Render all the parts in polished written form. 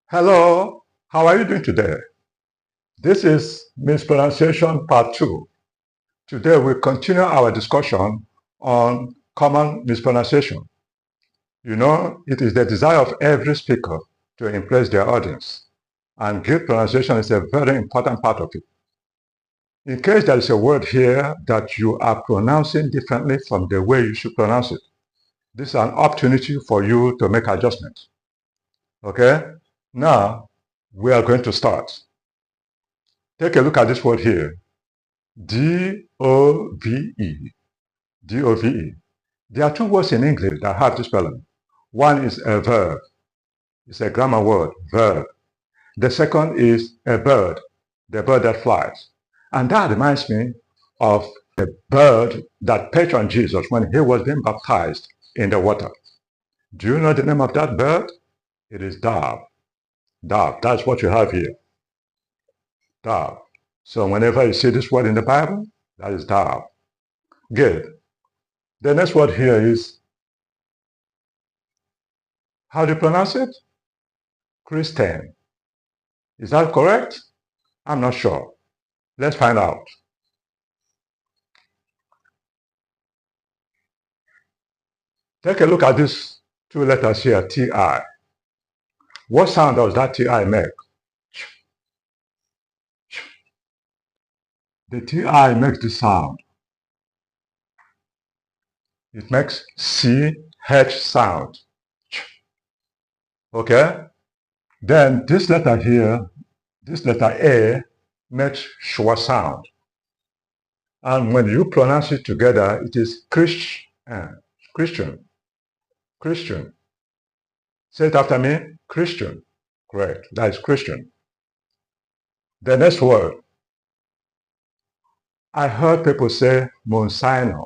Hello, how are you doing today? This is Mispronunciation Part 2. Today we continue our discussion on common mispronunciation. You know, it is the desire of every speaker to impress their audience, and good pronunciation is a very important part of it. In case there is a word here that you are pronouncing differently from the way you should pronounce it, this is an opportunity for you to make adjustments. Okay? Now, we are going to start. Take a look at this word here. D-O-V-E. D-O-V-E. There are two words in English that have this spelling. One is a verb. It's a grammar word, verb. The second is a bird, the bird that flies. And that reminds me of the bird that perched on Jesus when he was being baptized in the water. Do you know the name of that bird? It is dove. Dove. That's what you have here. Dove. So whenever you see this word in the Bible, that is dove. Good. The next word here is, how do you pronounce it? Christian. Is that correct? I'm not sure. Let's find out. Take a look at these two letters here, T-I. What sound does that T-I make? The T-I makes the sound. It makes C-H sound. Okay? Then this letter here, this letter A, makes schwa sound. And when you pronounce it together, it is Christian. Christian. Say it after me. Christian. Correct. That is Christian. The next word. I heard people say Monsignor.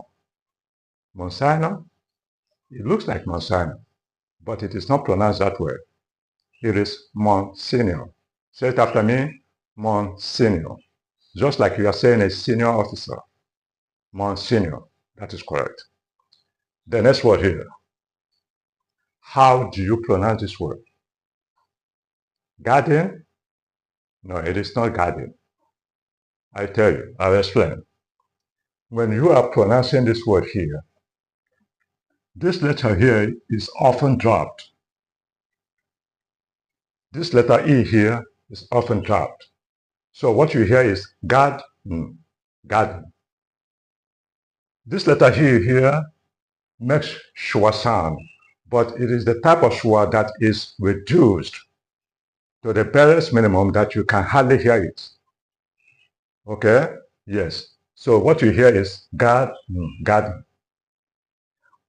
Monsignor? It looks like Monsignor, but it is not pronounced that way. It is Monsignor. Say it after me. Monsignor. Just like you are saying a senior officer. Monsignor. That is correct. The next word here. How do you pronounce this word? Garden? No, it is not garden. I tell you, I'll explain. When you are pronouncing this word here, this letter here is often dropped. This letter E here is often dropped. So what you hear is garden, garden. This letter here makes schwa sound, but it is the type of schwa that is reduced to the barest minimum that you can hardly hear it. Okay? Yes. So what you hear is garden, garden.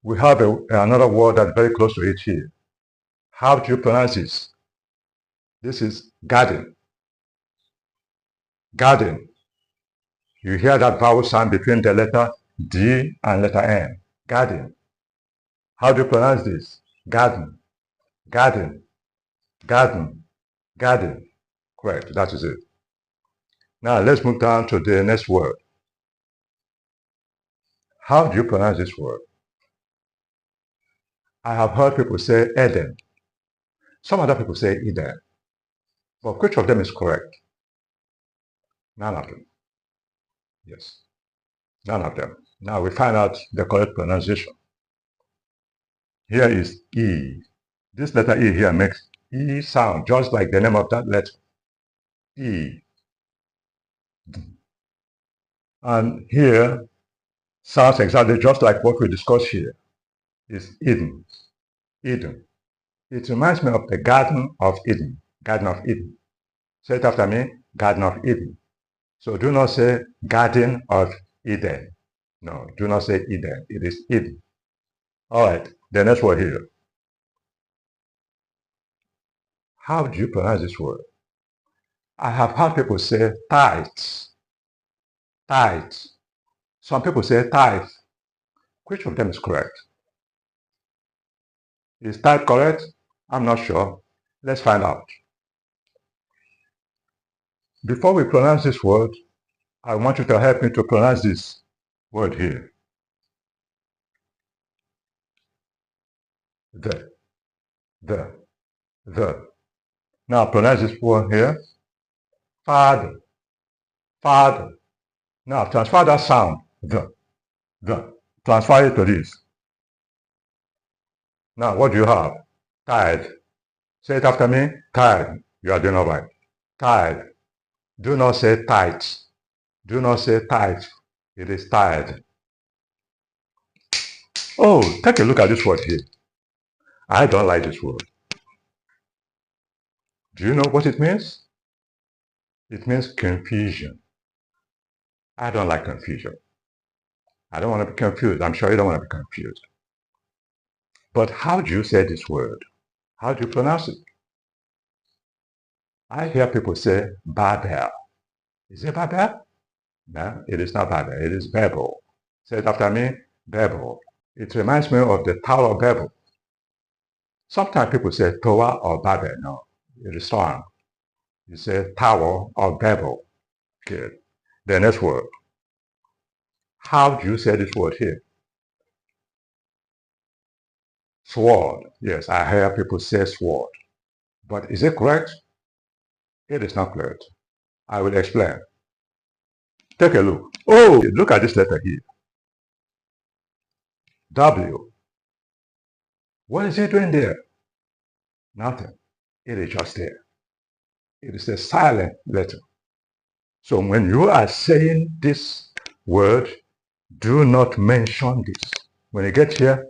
We have another word that's very close to it here. How do you pronounce this? This is garden. Garden. You hear that vowel sound between the letter D and letter N. Garden. How do you pronounce this? Garden. Garden. Garden. Garden. Correct. That is it. Now let's move down to the next word. How do you pronounce this word? I have heard people say Eden. Some other people say Eden. But which of them is correct? None of them. Yes. None of them. Now we find out the correct pronunciation. Here is E. This letter E here makes E sound, just like the name of that letter. E. And here sounds exactly just like what we discussed here. Is Eden. Eden. It reminds me of the Garden of Eden. Garden of Eden. Say it after me. Garden of Eden. So do not say Garden of Eden. No, do not say Eden. It is Eden. All right. The next word here. How do you pronounce this word? I have heard people say tithes. Tithes. Some people say tithe. Which of them is correct? Is tithe correct? I'm not sure. Let's find out. Before we pronounce this word, I want you to help me to pronounce this word here. The. Now pronounce this word here. Father. Father. Now transfer that sound. The. Transfer it to this. Now what do you have? Tired. Say it after me. Tired. You are doing all right. Tired. Do not say tight. Do not say tight. It is tired. Oh, take a look at this word here. I don't like this word. Do you know what it means? It means confusion. I don't like confusion. I don't want to be confused. I'm sure you don't want to be confused. But how do you say this word? How do you pronounce it? I hear people say Babel. Is it Babel? No, it is not Babel. It is Babel. Say it after me. Babel. It reminds me of the Tower of Babel. Sometimes people say Tower or Babel. No, it is wrong. You say Tower or Babel. Good. The next word. How do you say this word here? Sword. Yes, I hear people say sword. But is it correct? It is not correct. I will explain. Take a look. Oh, look at this letter here. W. What is it doing there? Nothing. It is just there. It is a silent letter. So when you are saying this word, do not mention this. When you get here,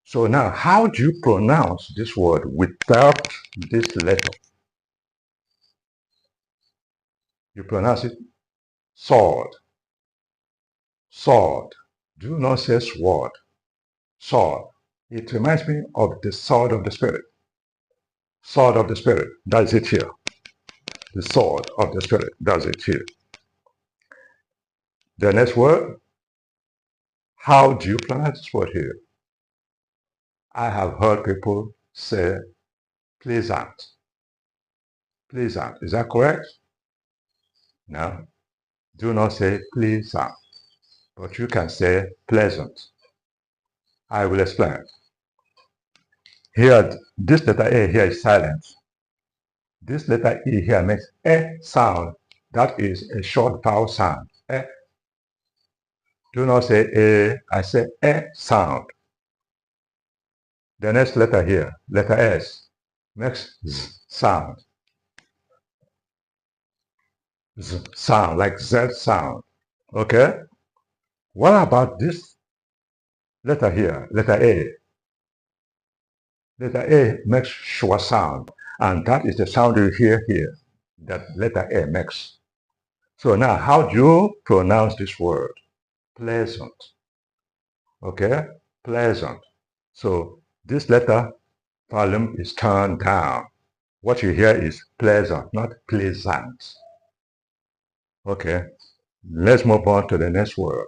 so now how do you pronounce this word without this letter? You pronounce it sword. Sword. Do not say sword. Sword. It reminds me of the sword of the Spirit. Sword of the Spirit. That's it here. The sword of the Spirit. That's it here. The next word. How do you pronounce this word here? I have heard people say pleasant. Pleasant. Is that correct? No. Do not say pleasant. But you can say pleasant. I will explain. Here, this letter A here is silent. This letter E here makes a sound. That is a short vowel sound. A. Do not say A, I say a sound. The next letter here, letter S, makes Z sound. Z sound, like Z sound. Okay? What about this letter here, letter A? Letter A makes schwa sound, and that is the sound you hear here, that letter A makes. So now, how do you pronounce this word? Pleasant. Okay? Pleasant. So this letter volume is turned down. What you hear is pleasant, not pleasant. Okay? Let's move on to the next word.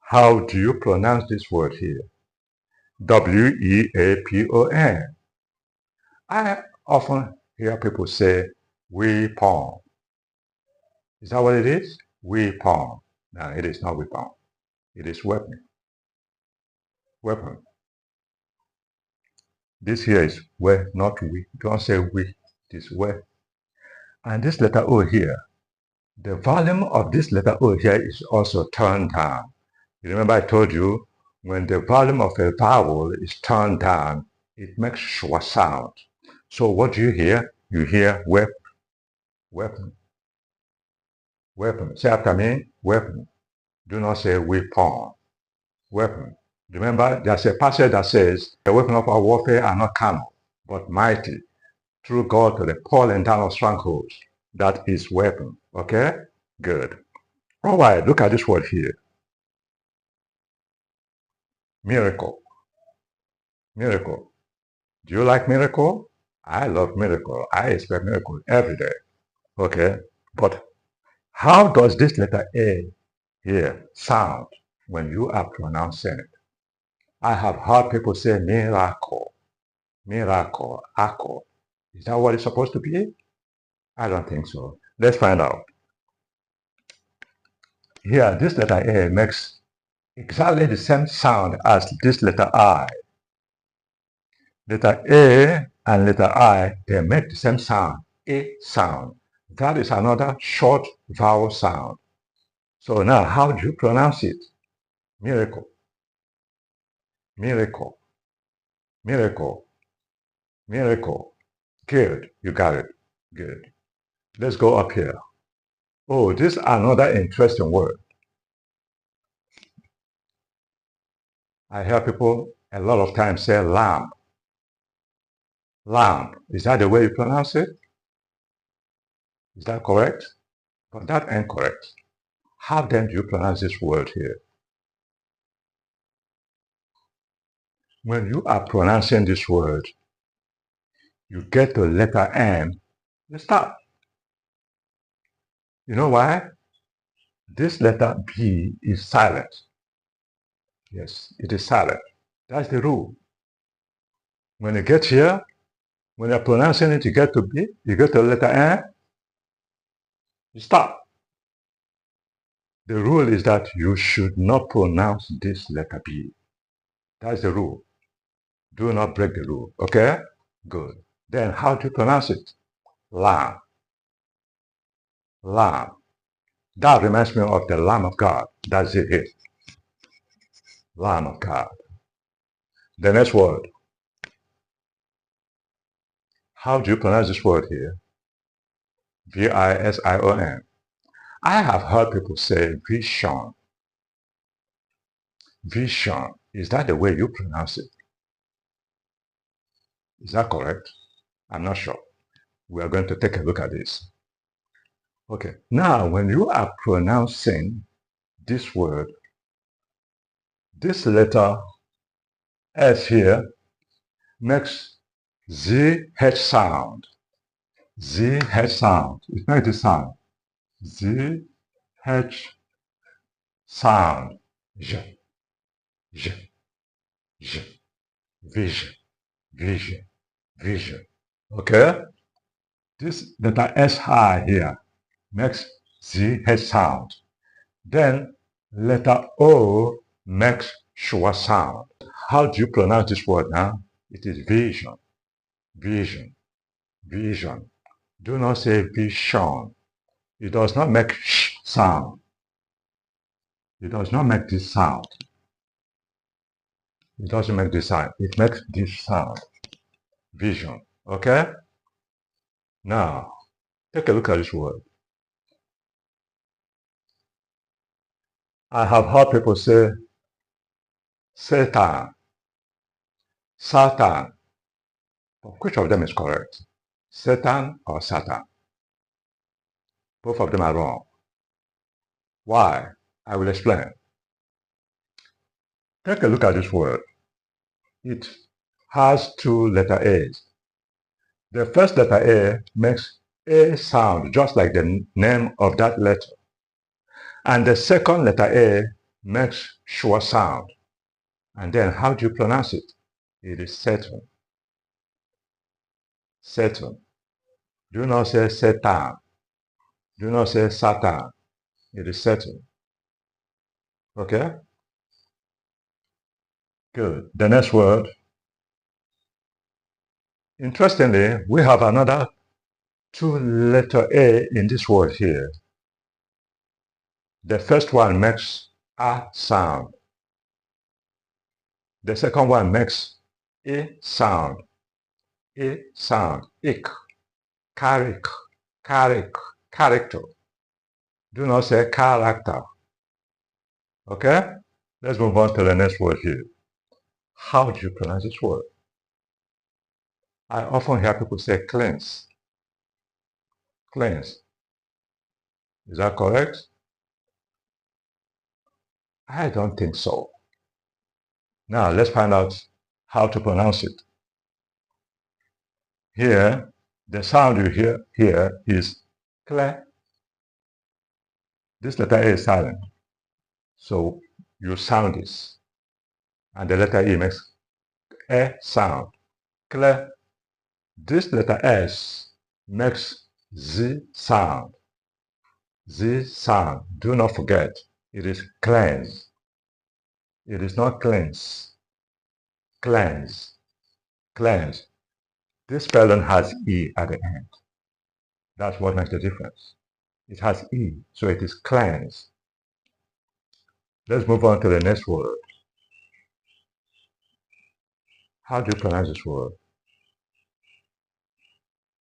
How do you pronounce this word here? W-E-A-P-O-N. I often hear people say weapon. Is that what it is? Weapon. No, it is not weapon. It is weapon. Weapon. This here is we, not we. Don't say we. It is we. And this letter O here, the volume of this letter O here is also turned down. You remember I told you, when the volume of a vowel is turned down, it makes schwa sound. So what do you hear? You hear weapon. Weapon. Weapon. Say after me, weapon. Do not say weapon. Weapon. Remember, there's a passage that says, the weapon of our warfare are not carnal, but mighty, through God to the pulling down of strongholds. That is weapon. Okay? Good. All right, look at this word here. Miracle. Miracle. Do you like miracle? I love miracle. I expect miracle every day. Okay? But how does this letter A here sound when you are pronouncing it? I have heard people say miracle. Miracle. Accord. Is that what it's supposed to be? I don't think so. Let's find out. Here, this letter A makes exactly the same sound as this letter I. Letter A and letter I, they make the same sound, A sound. That is another short vowel sound. So now, how do you pronounce it? Miracle, miracle, miracle, miracle. Good, you got it. Good. Let's go up here. Oh, this is another interesting word. I hear people a lot of times say lamb. Lamb. Is that the way you pronounce it? Is that correct? But that ain't correct. How then do you pronounce this word here? When you are pronouncing this word, you get the letter M, you stop. You know why? This letter B is silent. Yes, it is silent. That's the rule. When you get here, when you're pronouncing it, you get to B, you get to the letter M, you stop. The rule is that you should not pronounce this letter B. That's the rule. Do not break the rule, okay? Good. Then how do you pronounce it? Lamb. Lamb. That reminds me of the Lamb of God. That's it here. Lamb of God. The next word. How do you pronounce this word here? V-I-S-I-O-N. I have heard people say vision. Vision. Is that the way you pronounce it? Is that correct? I'm not sure. We are going to take a look at this. Okay. Now, when you are pronouncing this word, this letter S here makes ZH sound. ZH sound. It makes the sound. ZH sound. J, J, J. Vision, vision, vision. Okay? This letter S high here makes ZH sound. Then letter O makes schwa sound. How do you pronounce this word now? It is vision, vision, vision. Do not say vision. It does not make sh sound. It does not make this sound. It doesn't make this sound. It makes this sound. Vision. Okay? Now, take a look at this word. I have heard people say Satan, Satan. Which of them is correct? Satan or Satan? Both of them are wrong. Why? I will explain. Take a look at this word. It has two letter A's. The first letter A makes A sound, just like the name of that letter. And the second letter A makes schwa sound. And then how do you pronounce it? It is Satan. Satan. Do not say Satan. Do not say Satan. It is Satan. Okay? Good. The next word. Interestingly, we have another two-letter A in this word here. The first one makes A sound. The second one makes A sound. A sound. Ik. Karik. Karik. Character. Do not say character. Okay? Let's move on to the next word here. How do you pronounce this word? I often hear people say cleanse. Cleanse. Is that correct? I don't think so. Now let's find out how to pronounce it. Here, the sound you hear here is cle. This letter A is silent. So you sound this. And the letter E makes a sound. Cle. This letter S makes Z sound. Z sound. Do not forget, it is cleanse. It is not cleanse. Cleanse. Cleanse. This spelling has E at the end. That's what makes the difference. It has E, so it is cleanse. Let's move on to the next word. How do you pronounce this word?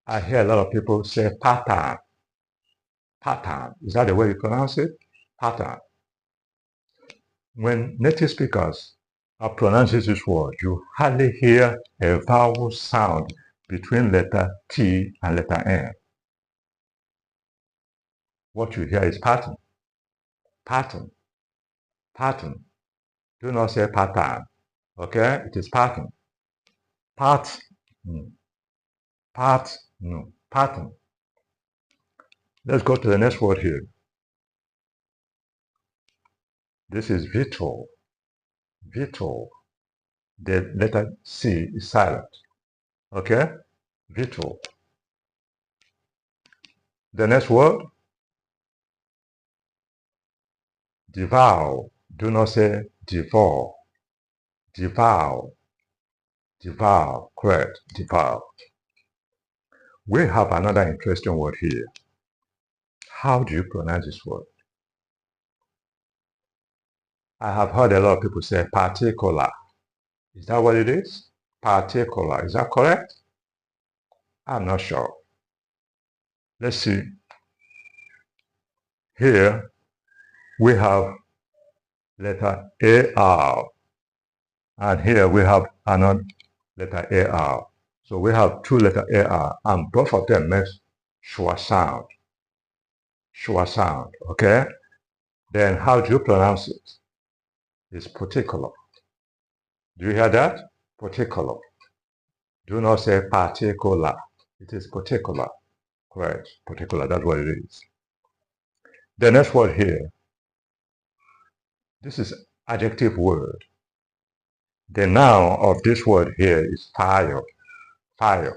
I hear a lot of people say pattern. Pattern. Is that the way you pronounce it? Pattern. When native speakers are pronouncing this word, you hardly hear a vowel sound between letter T and letter N. What you hear is pattern. Pattern. Pattern. Do not say pattern. Okay? It is pattern. Part. Part. No. Pattern. Let's go to the next word here. This is vital. Vital. The letter C is silent. Okay? Vital. The next word, devour. Do not say devour. Devour. Devour. Correct. Devour. We have another interesting word here. How do you pronounce this word? I have heard a lot of people say particular. Is that what it is? Particular. Is that correct? I'm not sure. Let's see. Here we have letter AR. And here we have another letter AR. So we have two letter AR, and both of them make schwa sound. Schwa sound, okay? Then how do you pronounce it? It's particular. Do you hear that? Particular. Do not say particular. It is particular. Correct. Particular, that's what it is. The next word here. This is adjective word. The noun of this word here is fire. Fire.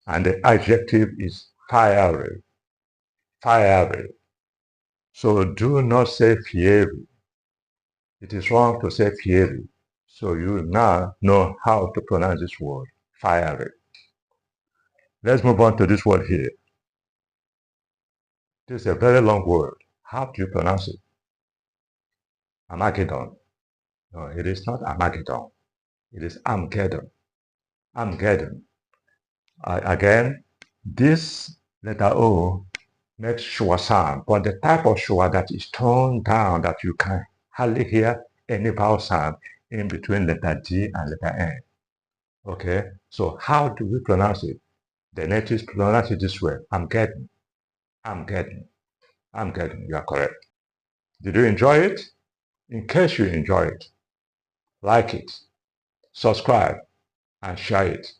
And the adjective is fiery. Fiery. So do not say fiery. It is wrong to say fiery. So you now know how to pronounce this word, fiery. Let's move on to this word here. This is a very long word. How do you pronounce it? Armageddon. No, it is not Armageddon. It is Armageddon. Armageddon. Again, this letter O makes schwa sound, but the type of schwa that is toned down that you can hardly hear any vowel sound in between letter G and letter N. Okay, so how do we pronounce it? The natives pronounce it this way. I'm getting. You are correct. Did you enjoy it? In case you enjoy it, like it, subscribe, and share it.